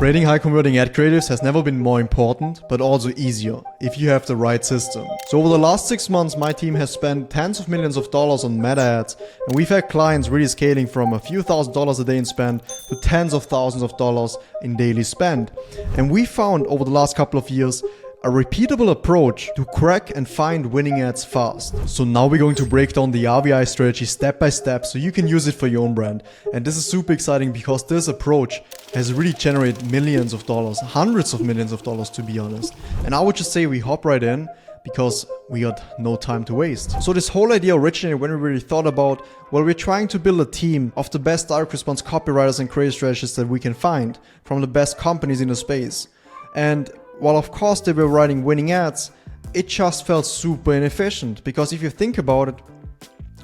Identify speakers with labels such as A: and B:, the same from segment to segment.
A: Creating high converting ad creatives has never been more important, but also easier, if you have the right system. So over the last 6 months, my team has spent tens of millions of dollars on meta ads, and we've had clients really scaling from a few $1,000s a day in spend to tens of thousands of dollars in daily spend. And we found over the last couple of years a repeatable approach to crack and find winning ads fast. So now we're going to break down the RVI strategy step by step so you can use it for your own brand. And this is super exciting because this approach has really generated millions of dollars, hundreds of millions of dollars to be honest. And I would just say we hop right in because we got no time to waste. So this whole idea originated when we really thought about, well, we're trying to build a team of the best direct response copywriters and creative strategists that we can find from the best companies in the space. And while of course they were writing winning ads, it just felt super inefficient because if you think about it,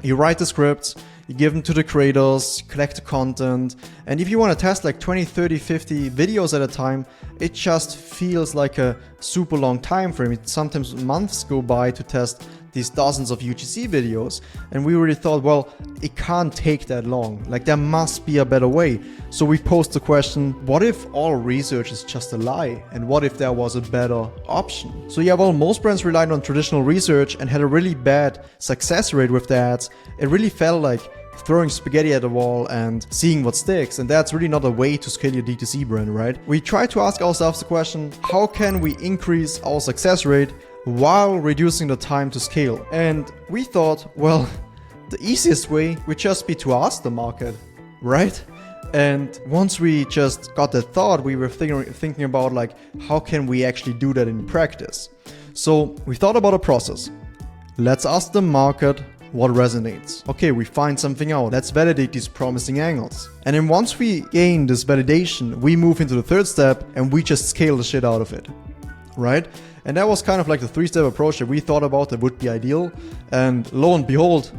A: you write the scripts, you give them to the creators, collect the content, and if you want to test like 20, 30, 50 videos at a time, it just feels like a super long time frame. Sometimes months go by to test these dozens of UGC videos, and we really thought, well, it can't take that long. Like there must be a better way. So we posed the question, what if all research is just a lie? And what if there was a better option? So yeah, well, most brands relied on traditional research and had a really bad success rate with their ads. It really felt like throwing spaghetti at the wall and seeing what sticks, and that's really not a way to scale your D2C brand, right? We try to ask ourselves the question, how can we increase our success rate while reducing the time to scale? And we thought, well, the easiest way would just be to ask the market, right? And once we just got that thought, we were thinking about like, how can we actually do that in practice? So we thought about a process. Let's ask the market what resonates. Okay, we find something out. Let's validate these promising angles. And then once we gain this validation, we move into the third step and we just scale the shit out of it, right? And that was kind of like the 3-step approach that we thought about that would be ideal. And lo and behold,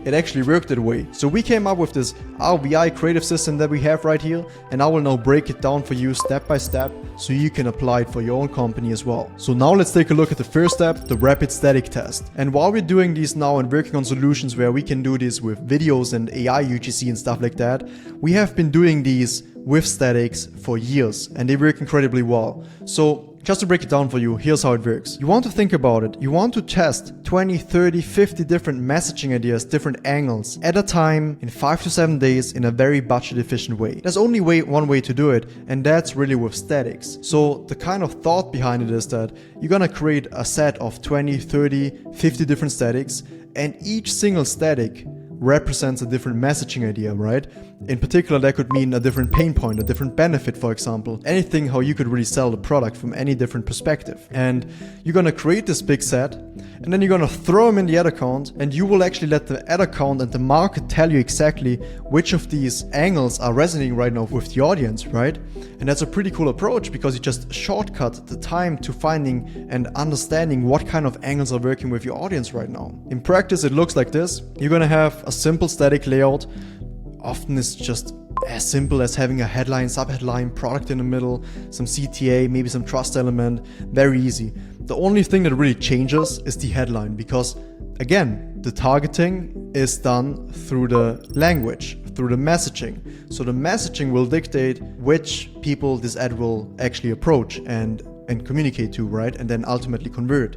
A: it actually worked that way. So we came up with this RVI creative system that we have right here, and I will now break it down for you step by step so you can apply it for your own company as well. So now let's take a look at the first step, the rapid static test. And while we're doing these now and working on solutions where we can do this with videos and AI UGC and stuff like that, we have been doing these with statics for years and they work incredibly well. So just to break it down for you, here's how it works. You want to think about it. You want to test 20, 30, 50 different messaging ideas, different angles at a time in 5 to 7 days in a very budget efficient way. There's only one way to do it, and that's really with statics. So the kind of thought behind it is that you're gonna create a set of 20, 30, 50 different statics, and each single static represents a different messaging idea, right? In particular, that could mean a different pain point, a different benefit, for example. Anything how you could really sell the product from any different perspective. And you're gonna create this big set, and then you're gonna throw them in the ad account, and you will actually let the ad account and the market tell you exactly which of these angles are resonating right now with the audience, right? And that's a pretty cool approach because you just shortcut the time to finding and understanding what kind of angles are working with your audience right now. In practice, it looks like this. You're gonna have a simple static layout. Often it's just as simple as having a headline, subheadline, product in the middle, some CTA, maybe some trust element, very easy. The only thing that really changes is the headline because, again, the targeting is done through the language, through the messaging. So the messaging will dictate which people this ad will actually approach and communicate to, right? And then ultimately convert.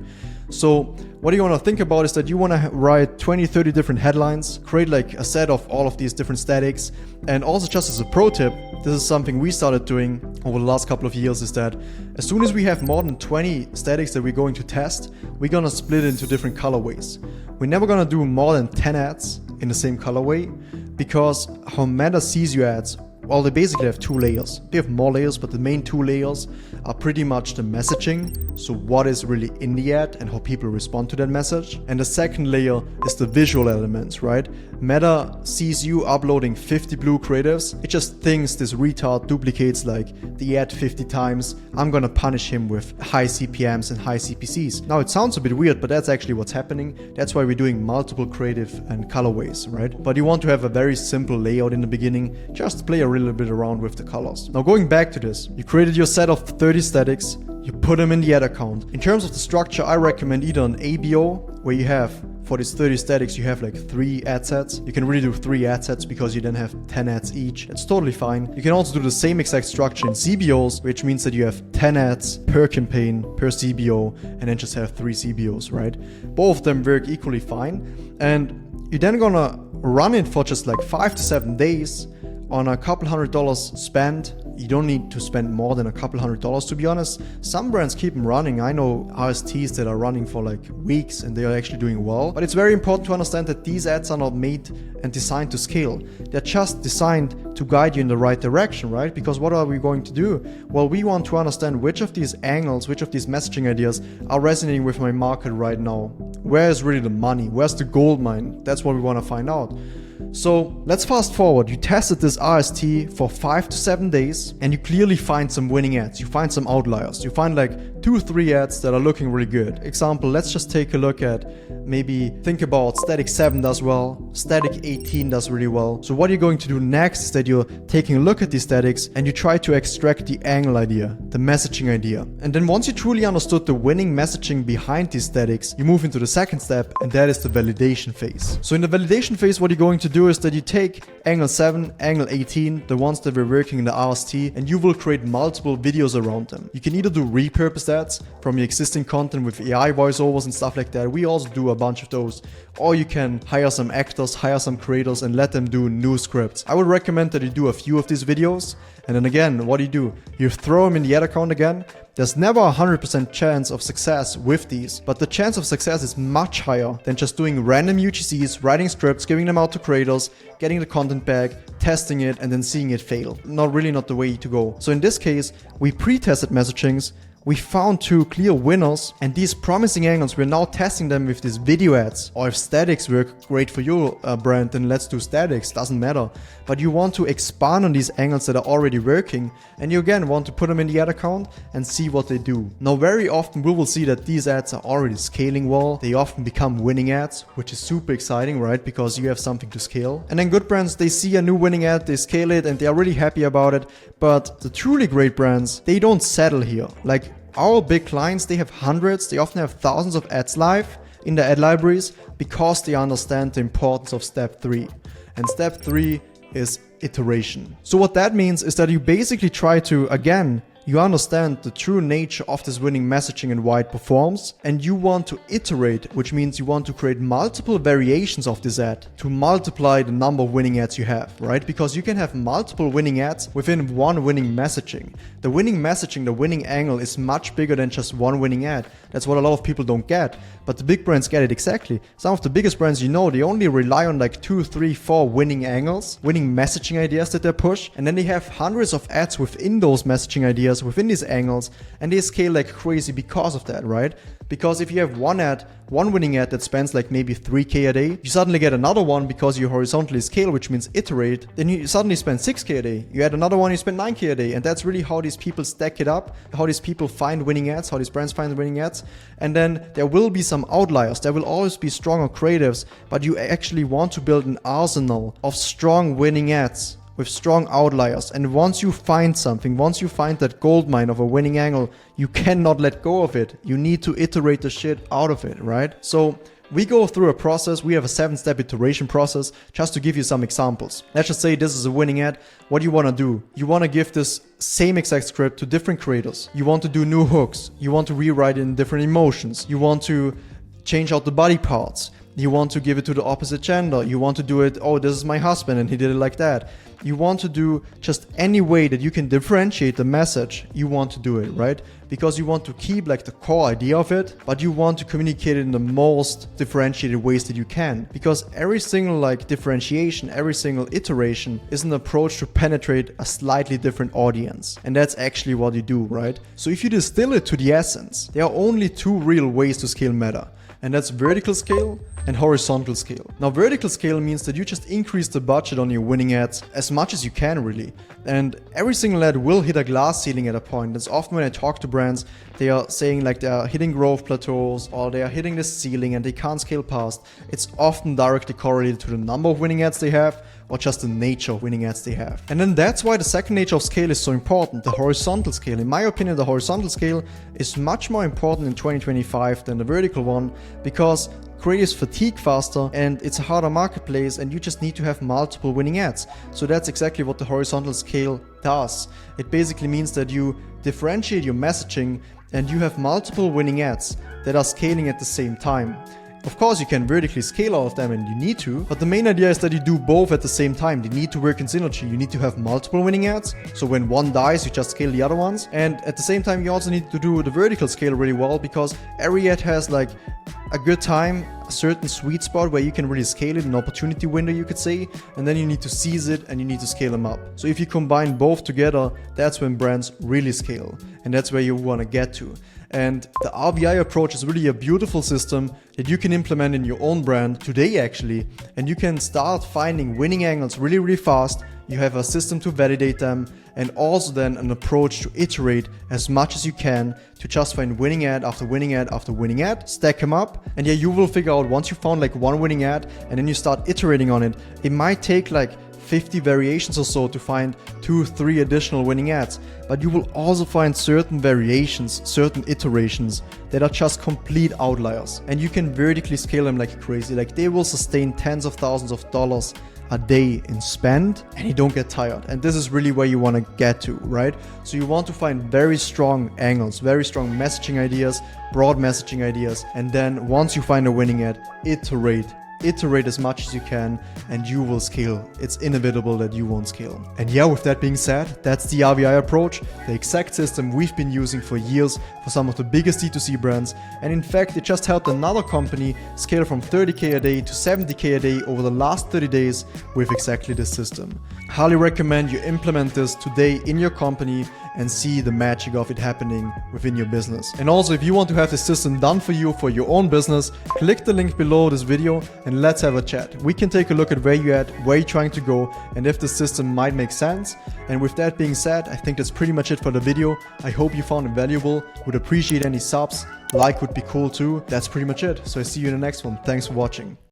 A: So what you want to think about is that you want to write 20, 30 different headlines, create like a set of all of these different statics. And also just as a pro tip, this is something we started doing over the last couple of years, is that as soon as we have more than 20 statics that we're going to test, we're going to split it into different colorways. We're never going to do more than 10 ads in the same colorway because how Meta sees your ads, well, they basically have 2 layers. They have more layers, but the main 2 layers are pretty much the messaging. So what is really in the ad and how people respond to that message. And the second layer is the visual elements, right? Meta sees you uploading 50 blue creatives. It just thinks this retard duplicates like the ad 50 times. I'm gonna punish him with high CPMs and high CPCs. Now it sounds a bit weird, but that's actually what's happening. That's why we're doing multiple creative and colorways, right? But you want to have a very simple layout in the beginning. Just play a little bit around with the colors. Now going back to this, you created your set of 30 statics, you put them in the ad account. In terms of the structure, I recommend either an ABO, where you have for these 30 statics, you have like 3 ad sets. You can really do 3 ad sets because you then have 10 ads each. It's totally fine. You can also do the same exact structure in CBOs, which means that you have 10 ads per campaign, per CBO, and then just have 3 CBOs, right? Both of them work equally fine. And you're then gonna run it for just like 5 to 7 days on a couple $100 spent. You don't need to spend more than a couple $100, to be honest. Some brands keep them running. I know RSTs that are running for like weeks and they are actually doing well. But it's very important to understand that these ads are not made and designed to scale. They're just designed to guide you in the right direction, right? Because what are we going to do? Well, we want to understand which of these angles, which of these messaging ideas are resonating with my market right now. Where is really the money? Where's the gold mine? That's what we want to find out. So let's fast forward. You tested this RST for 5 to 7 days and you clearly find some winning ads. You find some outliers. You find like 2 or 3 ads that are looking really good. Example, let's just take a look at think about static 7 does well, static 18 does really well. So what you're going to do next is that you're taking a look at these statics and you try to extract the angle idea, the messaging idea. And then once you truly understood the winning messaging behind these statics, you move into the second step, and that is the validation phase. So in the validation phase, what you're going to do is that you take angle 7, angle 18, the ones that were working in the RST, and you will create multiple videos around them. You can either do repurposed ads from your existing content with AI voiceovers and stuff like that. We also do a bunch of those. Or you can hire some actors, hire some creators and let them do new scripts. I would recommend that you do a few of these videos. And then again, what do? You throw them in the ad account again. There's never a 100% chance of success with these, but the chance of success is much higher than just doing random UGCs, writing scripts, giving them out to creators, getting the content back, testing it, and then seeing it fail. Not the way to go. So in this case, we pre-tested messagings. We found 2 clear winners, and these promising angles, we're now testing them with these video ads. Or if statics work great for your brand, then let's do statics, doesn't matter. But you want to expand on these angles that are already working, and you again want to put them in the ad account and see what they do. Now very often we will see that these ads are already scaling well. They often become winning ads, which is super exciting, right? Because you have something to scale. And then good brands, they see a new winning ad, they scale it, and they are really happy about it. But the truly great brands, they don't settle here. Like our big clients, they have hundreds, they often have thousands of ads live in their ad libraries because they understand the importance of step 3. And step 3 is iteration. So what that means is that you basically try to, again, you understand the true nature of this winning messaging and why it performs, and you want to iterate, which means you want to create multiple variations of this ad to multiply the number of winning ads you have, right? Because you can have multiple winning ads within one winning messaging. The winning messaging, the winning angle is much bigger than just one winning ad. That's what a lot of people don't get, but the big brands get it exactly. Some of the biggest brands, they only rely on like 2, 3, 4 winning angles, winning messaging ideas that they push, and then they have hundreds of ads within those messaging ideas, within these angles, and they scale like crazy because of that, right? Because if you have one winning ad that spends like maybe 3K a day, you suddenly get another one because you horizontally scale, which means iterate, then you suddenly spend 6K a day. You add another one, you spend 9K a day, and that's really how these people stack it up, how these people find winning ads, how these brands find winning ads. And then there will be some outliers, there will always be stronger creatives, but you actually want to build an arsenal of strong winning ads with strong outliers. And once you find something, once you find that gold mine of a winning angle, you cannot let go of it. You need to iterate the shit out of it, right? So we go through a process. We have a 7-step iteration process. Just to give you some examples, let's just say this is a winning ad. What do you want to do? You want to give this same exact script to different creators. You want to do new hooks. You want to rewrite it in different emotions. You want to change out the body parts. You want to give it to the opposite gender. You want to do it, oh, this is my husband and he did it like that. You want to do just any way that you can differentiate the message. You want to do it, right? Because you want to keep like the core idea of it, but you want to communicate it in the most differentiated ways that you can. Because every single like differentiation, every single iteration is an approach to penetrate a slightly different audience. And that's actually what you do, right? So if you distill it to the essence, there are only 2 real ways to scale meta. And that's vertical scale and horizontal scale. Now vertical scale means that you just increase the budget on your winning ads as much as you can really. And every single ad will hit a glass ceiling at a point. That's often when I talk to brands, they are saying like they are hitting growth plateaus or they are hitting this ceiling and they can't scale past. It's often directly correlated to the number of winning ads they have or just the nature of winning ads they have. And then that's why the second nature of scale is so important, the horizontal scale. In my opinion, the horizontal scale is much more important in 2025 than the vertical one, because creators fatigue faster and it's a harder marketplace and you just need to have multiple winning ads. So that's exactly what the horizontal scale does. It basically means that you differentiate your messaging and you have multiple winning ads that are scaling at the same time. Of course, you can vertically scale all of them and you need to, but the main idea is that you do both at the same time. They need to work in synergy. You need to have multiple winning ads, so when one dies, you just scale the other ones. And at the same time, you also need to do the vertical scale really well, because every ad has like a good time, a certain sweet spot where you can really scale it, an opportunity window you could say, and then you need to seize it and you need to scale them up. So if you combine both together, that's when brands really scale, and that's where you want to get to. And the RVI approach is really a beautiful system that you can implement in your own brand today actually, and you can start finding winning angles really fast. You have a system to validate them, and also then an approach to iterate as much as you can to just find winning ad after winning ad after winning ad, stack them up, and yeah, you will figure out once you found like one winning ad and then you start iterating on it, it might take like 50 variations or so to find 2-3 additional winning ads, but you will also find certain variations, certain iterations that are just complete outliers, and you can vertically scale them like crazy. Like they will sustain tens of thousands of dollars a day in spend and you don't get tired. And this is really where you want to get to, right? So you want to find very strong angles, very strong messaging ideas, broad messaging ideas, and then once you find a winning ad, iterate as much as you can and you will scale. It's inevitable that you won't scale. And yeah, with that being said, that's the RVI approach, the exact system we've been using for years for some of the biggest D2C brands. And in fact, it just helped another company scale from 30K a day to 70K a day over the last 30 days with exactly this system. Highly recommend you implement this today in your company and see the magic of it happening within your business. And also, if you want to have this system done for you for your own business, click the link below this video and let's have a chat. We can take a look at where you're at, where you're trying to go, and if the system might make sense. And with that being said, I think that's pretty much it for the video. I hope you found it valuable. Would appreciate any subs. Like would be cool too. That's pretty much it. So I see you in the next one. Thanks for watching.